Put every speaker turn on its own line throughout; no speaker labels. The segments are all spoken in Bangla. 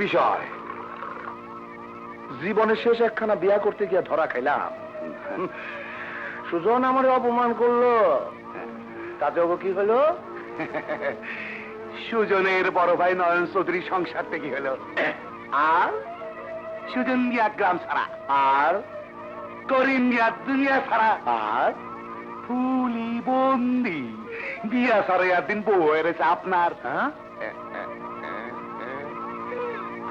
বিষয়? জীবনের শেষ একখানা বিয়া করতে গিয়ে ধরা খাইলাম। সুজন আমার অপমান করলো, তাতে কি হলো? সুজনের বড় ভাই নয়ন চৌধুরী সংসার থেকে হলো, আর সুজন গিয়া গ্রাম ছাড়া, আর করিম গিয়া দুনিয়া ছাড়া, আর ফুলি বন্দি বিয়া ছাড়া একদিন বউ হয়েছে আপনার।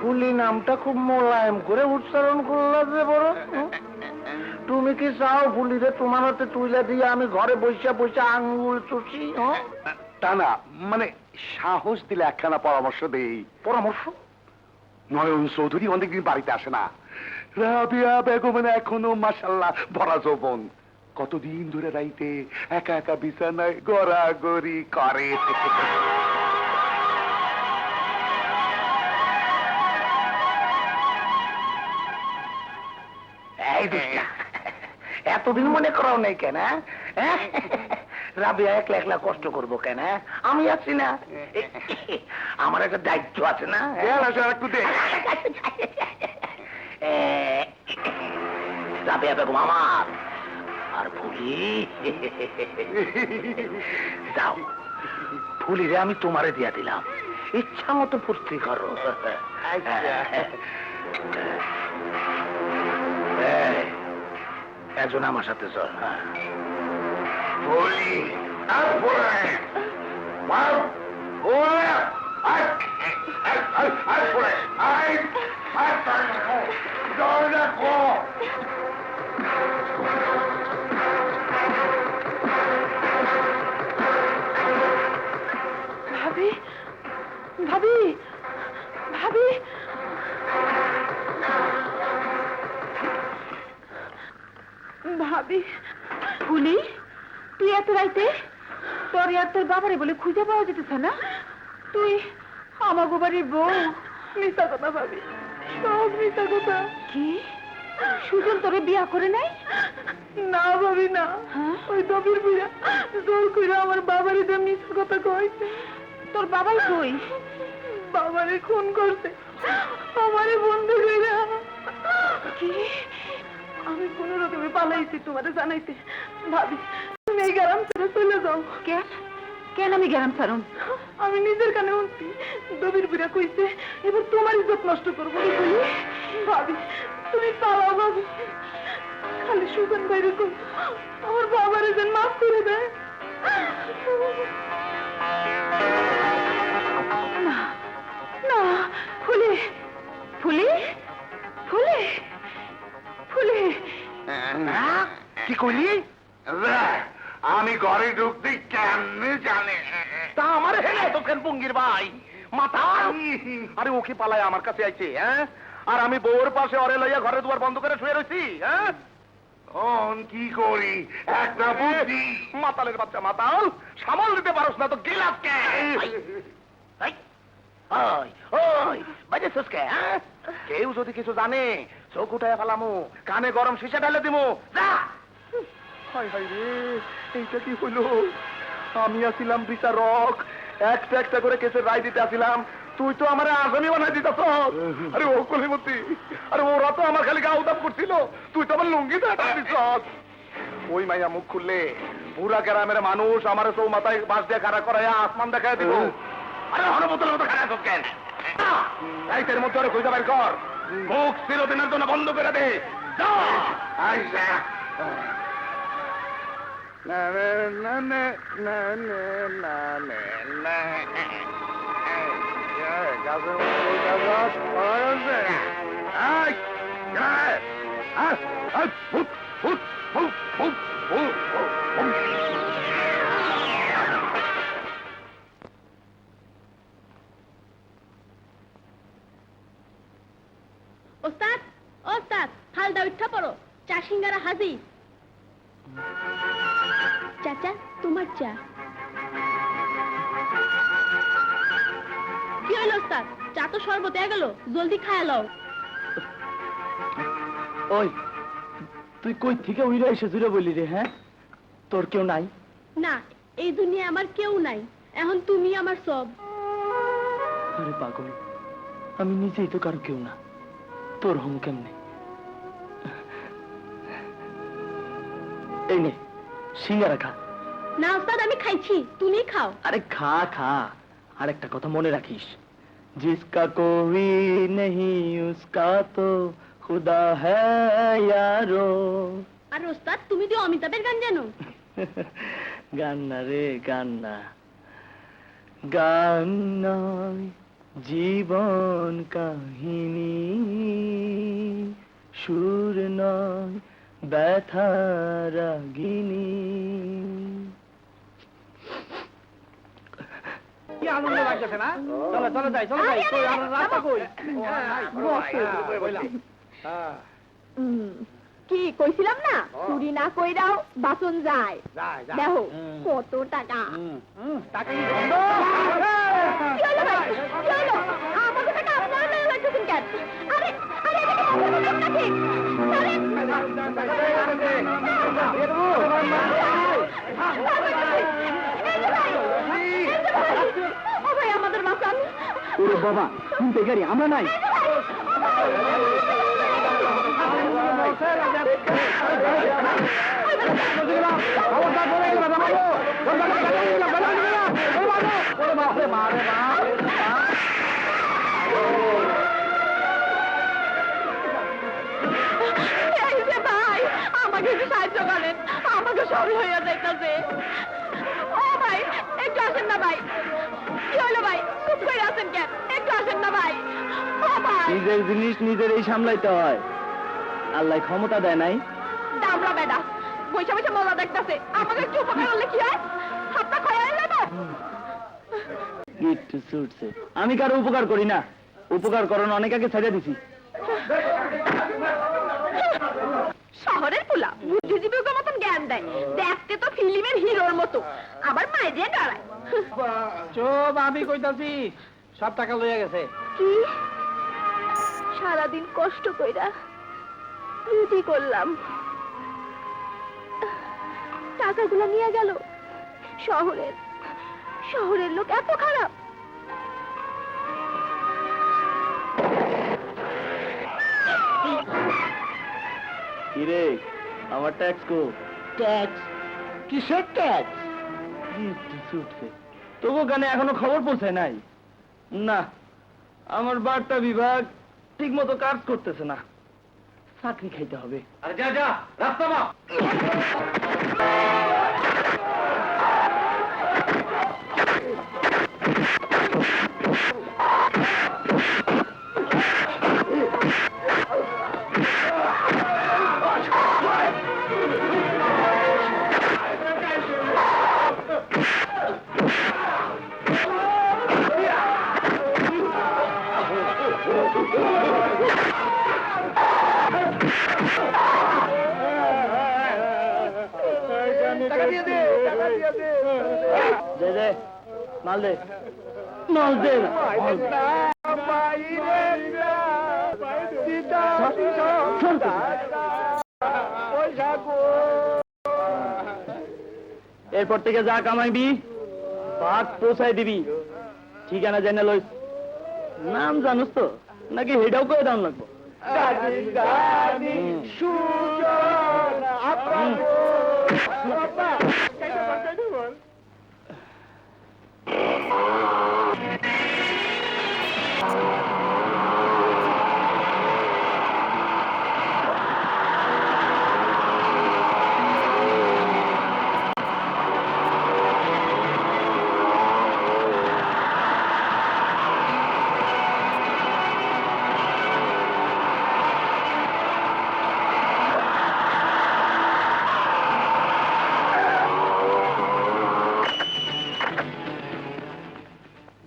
ফুলি নামটা খুব মোলায়েম করে উচ্চারণ করলা যে বড়। তুমি কি চাও ফুলিরে তোমার হাতে তুইলা দিয়ে আমি ঘরে বসে বসে আঙ্গুল চুষি? তা না, মানে সাহস দিলে একখানা পরামর্শ দেই। পরামর্শ? নয়ন চৌধুরী অনেকদিন বাড়িতে আসে না, রাবিয়া বেগমের এখনো মাশাআল্লাহ ভরা যৌবন, কতদিন ধরে রাইতে একা একা বিছানায় গড়াগড়ি করে। এতদিন মনে করাও নেই কেন? রাবিয়া একলা একলা কষ্ট করবো কেন? আমি আছি না, আমার একটা দায়িত্ব আছে না? একটু দেখ। রাবিয়া বেগম আমার, আর ফুলি যাও, ফুলিরে আমি তোমারে দিয়া দিলাম, ইচ্ছা মতো ফুর্তি করো। একজন আমার সাথে চল।
ভাবি, ভাবি, ভাবি, ভাবি। ফুলি, তুই এত রাইতে? তোর আর তোর বাবারে বলে খুঁজে পাওয়া যেতেছে না? তুই আমাগো বাড়ির বউ? মিথ্যা কথা ভাবি, সব মিথ্যা কথা। কি সুজন তোরে বিয়া করে নাই? না ভাবি না, ওই দবির বুড়া জোর করে আমার বাবারে যে মিথ্যা কথা কইছে। তোর বাবাই কই? বাবারে খুন করছে আমারে বন্ধু কইরা। কি? আমি কোন রকমে পালাইছি তোমারে জানাইতে। ভাবি তুমি এই গ্রাম ছেড়ে চলে যাও। কেন? কেন আমি গ্রাম ছাড়ুন? আমি নিজের কানে শুনছি দবির বুড়া কইছে এবার তোমার ইজ্জত নষ্ট করবো। ভাবি তুমি পালাও ভাবি, খালি সুজন বাইরে কই আমার বাবারে যেন মাফ করে দেয়। না না, ফুলি, ফুলি, ফুলি, ফুলি।
কি কইলি? আমি ঘরে ঢুকতে কেমনে জানে? তা আমার হেলে তোকেন পঙ্গির ভাই মাথা। আরে ওকে পালায় আমার কাছে আইছে, হ্যাঁ? আর আমি বউর পাশে অরে লইয়া ঘরে দুয়ার বন্ধ করে শুয়ে রয়েছি, হ্যাঁ? কি করি একটা বুদ্ধি। মাতালের বাচ্চা মাতাল, সামাল দিতে পারস না তো গেলাস কে? কেউ যদি কিছু জানে চোখ উঠায় ফেলামু, কানে গরম শিশা ঢেলে দিমু। যা। হায় হায় রে, এইটা কি হইল? আমি আসিলাম বিচারক, একটা একটা করে কেসের রায় দিতে আসিলাম, তুই তো আমার আসামি বানাই দিতেছ। আরে ও কলিমতি, আরে ওরা তো আমার খালি গা উদাপ করছিল, তুই তো আমার লুঙ্গি দিছ। ওই মাইয়া মুখ খুললে পুরা গ্রামের মানুষ আমার চৌ মাথায় বাস দিয়ে খাড়া করাইয়া আসমান দেখায় দিব। আরে হরবোতলের মতো খাড়া কেন? রাইতের মধ্যে ওরা খুঁজে বের কর, মুখ চিরদিনের জন্য বন্ধ করে দে।
ওস্তাদ, ওস্তাদ, হালদা উঠা পড়ো, চা সিঙ্গারা হাজির। চাচা তোমার চা। কি হলো ওস্তাদ? চা তো শরবত হয়ে গেল, জলদি খায়া লও।
ওই তুই কই থেকে উইরা এসে জুড়ে বলি রে? হ্যাঁ, তোর কেউ নাই?
না, এই দুনিয়া আমার কেউ নাই, এখন তুমি আমার সব।
আরে পাগল, আমি নিজেই তো কারো কেউ না, তোর হম কেমনে? এই নে সিঙ্গারা খা।
না ওস্তাদ, আমি খাইছি, তুমি খাও।
আরে খা খা। আর একটা কথা মনে রাখিস, জিসকা কোই নেহি উসকা তো খুদা হ্যায় ইয়ারো।
আর ওস্তাদ, তুমি তো অমিতাভের গান জানো?
গান না রে, গান না, গান নয় জীবন কাহিনী, সুর নয় ব্যথা রাগিনী।
কি আনন্দ লাগতেছে না? চলো চলো যাই, চলো যাই। কই আর রাস্তা কই? হ্যাঁ
কি কইছিলাম না, চুরি না কইরাও বাসন যায়।
যাই যাই।
দেখো কত টাকা।
টাকা কি বন্ধ?
কি হলো ভাই? কি হলো? আমাকে টাকা আপনারা লয়ে যাচ্ছেন কেন? আরে আরে এটা কি আপনাদের কাজ নাকি? আরে ও ভাই, আমাদের বাঁচান।
ওরে বাবা, তুই বেকারি, আমরা নাই।
এই যে ভাই, আমাকে একটু সাহায্য করেন, আমাকে সরল হইয়া যাইতাছে। ও ভাই, একটু আসেন না ভাই। কি হলো ভাই, চুপ করে আছেন কেন? একটু আসেন না ভাই। ও ভাই,
নিজের জিনিস নিজেরই সামলাইতে হয়, আল্লাহ ক্ষমতা দেয় নাই।
দামড়া বেডা বৈশা বৈশা মজা দেখতাছে, আমাকে একটু উপকার হলে কি হয়? হাতটা খয়াল নেবে।
গিট ছুটছে, আমি কারো উপকার করি না, উপকার করানো অনেক আগে ছেড়ে দিছি।
শহরের পোলা বুদ্ধিজীবীর মতন জ্ঞান দেয়, দেখতে তো ফিল্মের হিরোর মতো, আবার মাই দিয়ে দাঁড়ায়।
চুপ, আমি কইতাছি সব টাকা লইয়া গেছে।
কি সারাদিন কষ্ট কইরা ডিউটি করলাম, টাকাগুলো নিয়ে গেল। শহরের শহরের লোক এত খারাপ।
কিরে, আমার ট্যাক্স কো?
ট্যাক্স? কিসের ট্যাক্স?
ছুটছে, তবু গানে এখনো খবর পৌঁছায় নাই। না, আমার বার্তা বিভাগ ঠিক মতো কাজ করতেছে না, চাকরি খাইতে হবে।
আরে যা যা, রাস্তা মা। টাকা দিয়ে দে, টাকা দিয়ে দে।
দে দে, মাল দে, মাল দে না। এরপর থেকে যা কামাইবি ভাগ পৌঁছাই দিবি, ঠিকানা জেনে লইস। নাম জানোস তো নাকি হেটাও করে দাম লাগবো?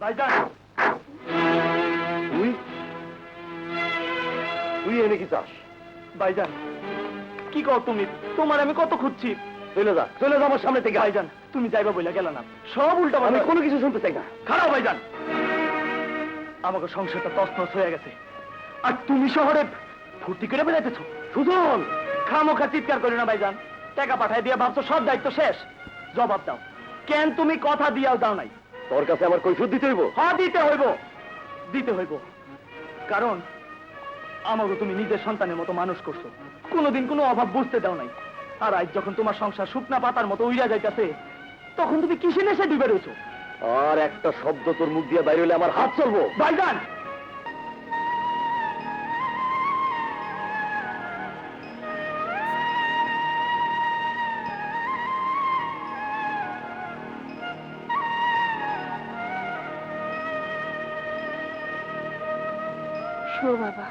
ভাইজান,
তুই এনে কি চাস?
ভাইজান কি কও তুমি? তোমার আমি কত খুঁজছি।
চলে যা, চলে যা আমার সামনে থেকে।
ভাইজান তুমি যাইবা বইলা গেল না, সব উল্টা।
আমি কোনো কিছু শুনতে চাই না।
খারাপ ভাইজান, আমাকে সংসারটা তছনছ হয়ে গেছে, আর তুমি শহরে ফুর্তি করে বেড়াইতেছ। সুজন, খামোখা চিৎকার করি না ভাইজান, টাকা পাঠাই দিয়ে ভাবছো সব দায়িত্ব শেষ। জবাব দাও, কেন তুমি কথা দিয়াও দাও নাই?
তোর কাছে আমার কৈফিয়ত দিতে হইব?
হ্যাঁ দিতে হইব, দিতে হইব। কারণ আমাকে তুমি নিজের সন্তানের মতো মানুষ করছো, কোনোদিন কোনো অভাব বুঝতে দাও নাই। আর আজ যখন তোমার সংসার শুকনা পাতার মতো উইরা যাইতাছে, তখন তুমি কিসে নেশে ডুবে রয়েছো?
আর একটা শব্দ তোর মুখ দিয়ে বাইরে হলে আমার হাত চলবো।
ভাইজান,
শো বাবা,